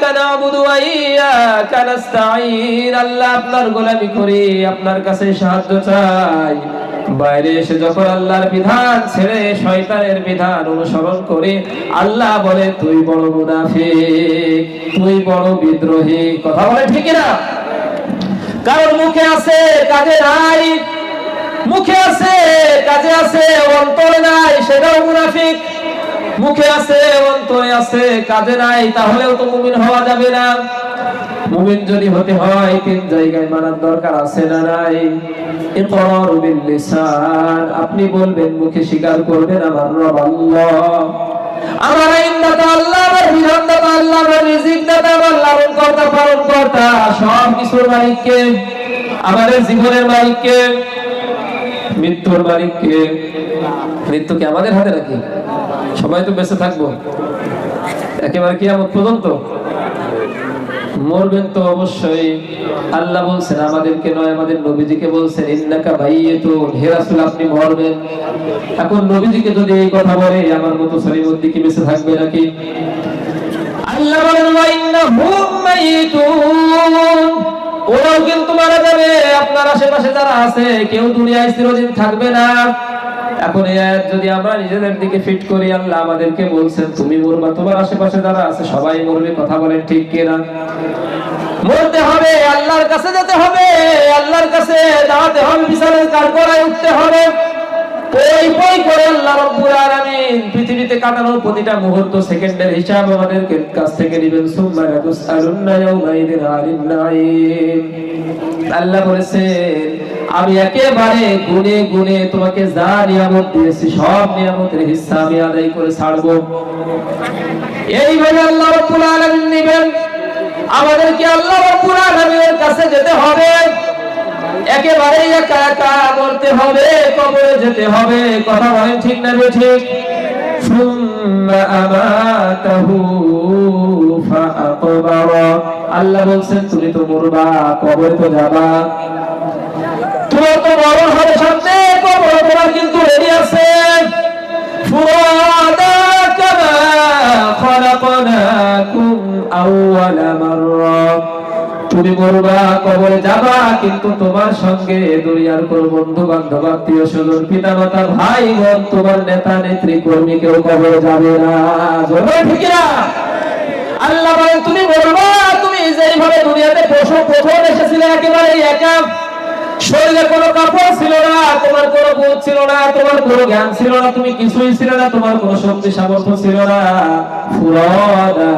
ইয়াকা না'বুদু ওয়া ইয়াকা নাস্তাঈন, আল্লাহ আপনার গোলামি করি, আপনার কাছে সাহায্য চাই। বাইরে এসে যখন আল্লাহর বিধান ছেড়ে শয়তানের বিধান অনুসরণ করে, আল্লাহ বলে তুই বড় মুনাফিক, তুই বড় বিদ্রোহী। কথা বলে ঠিক না? কারণ মুখে আছে কাজে নাই, মুখে আছে কাজে আছে অন্তরে নাই, সেটাও মুনাফিক। মুখে আছে অন্তরে আছে কাজে নাই, তাহলেও তো মুমিন হওয়া যাবে না। মুমিন যদি হতে হয় তিন জায়গায় মানার দরকার আছে না নাই? ইকরারু বিল লিসান, আপনি বলবেন, মুখে স্বীকার করবেন আমার রব আল্লাহ, আমার আইনদাতা আল্লাহ, আমার বিধানদাতা আল্লাহ, আমার রিজিকদাতা, আমার লালন কর্তা পালন কর্তা, সব কিছুর মালিককে, আমাদের জীবনের মালিককে, মৃত্যুর মালিককে। মৃত্যু কি আমাদের হাতে নাকি? সবাই তো বেঁচে থাকবো একেবারে কিয়ামত পর্যন্ত, মরবেন তো অবশ্যই। আল্লাহ বলছেন আমাদেরকে নয়, আমাদের নবীজিকে বলছেন ইন্নাকা মাইয়িতুন, হে রাসূল আপনি মরবেন। এখন নবীজিকে যদি এই কথা বলে, আমার মতো সলিমুদ্দি কি বেঁচে থাকবে নাকি? আল্লাহ বলেন ওয়া ইন্নাহুম মাইয়িতুন, ওরাও কিন্তু মারা যাবে। আপনার আশেপাশে যারা আছে কেউ দুনিয়ায় চিরদিন থাকবে না। এখন এই আয়াত যদি আমরা নিজেদের দিকে ফিট করি, আল্লাহ আমাদেরকে বলছেন তুমি মরবা, তোমার আশেপাশে যারা আছে সবাই মরবে। কথা বলেন ঠিক কিনা? মরতে হবে, আল্লাহর কাছে যেতে হবে, আল্লাহর কাছে দাঁড়াতে হবে, বিচারের কাঠগড়ায় উঠতে হবে। ওই করে আল্লাহ রাব্বুল আলামিন পৃথিবীতে কাটানোর প্রতিটা মুহূর্ত সেকেন্ডের হিসাব আমাদের কাছ থেকে নেবেন। সুম্মা লাতুসআলুন্না ইয়াওমাইদিন আনিন নাঈম। আল্লাহ বলেছেন আমি একেবারে গুনে গুনে তোমাকে যা নিয়ামত দিয়েছি সব নিয়ামতের হিসাব আমি আদায় করে ছাড়বো। এইভাবে আল্লাহ রাব্বুল আলামিন নেবেন। আমাদেরকে আল্লাহ রাব্বুল আলামিনের কাছে যেতে হবে, একেবারে একা একা বলতে হবে, কবরে যেতে হবে। কথা বলেন ঠিক না ঠিক? সুম্মা আমাতাহু ফাআকবারা, আল্লাহ বলছেন তুমি তো মরবা, কবরে তো যাবা, তোমার তো মরণ হবে সামনে, কবর তোমার কিন্তু রেডি আছে। ফুরাদা কামা খালাকনাকুম আউওয়ালা মাররা, তুমি মরবা, কবরে যাবা, কিন্তু তোমার সঙ্গে দুনিয়ার কোন বন্ধু বান্ধব, আত্মীয় স্বজন, পিতা মাতা, ভাই বোন, তোমার নেতা নেত্রী কর্মী কেউ কবরে যাবে না। ঠিক না? আল্লাহ বলেন তুমি মরবা, তুমি যেইভাবে দুনিয়াতে প্রথম এসেছিলে একেবারে একা, শরীরে কোনো কাপড় ছিল না, তোমার কোনো বোধ ছিল না, তোমার কোনো জ্ঞান ছিল না, তুমি কিছুই ছিল না, তোমার কোনো শক্তি সামর্থ্য ছিল না। ফুরাদা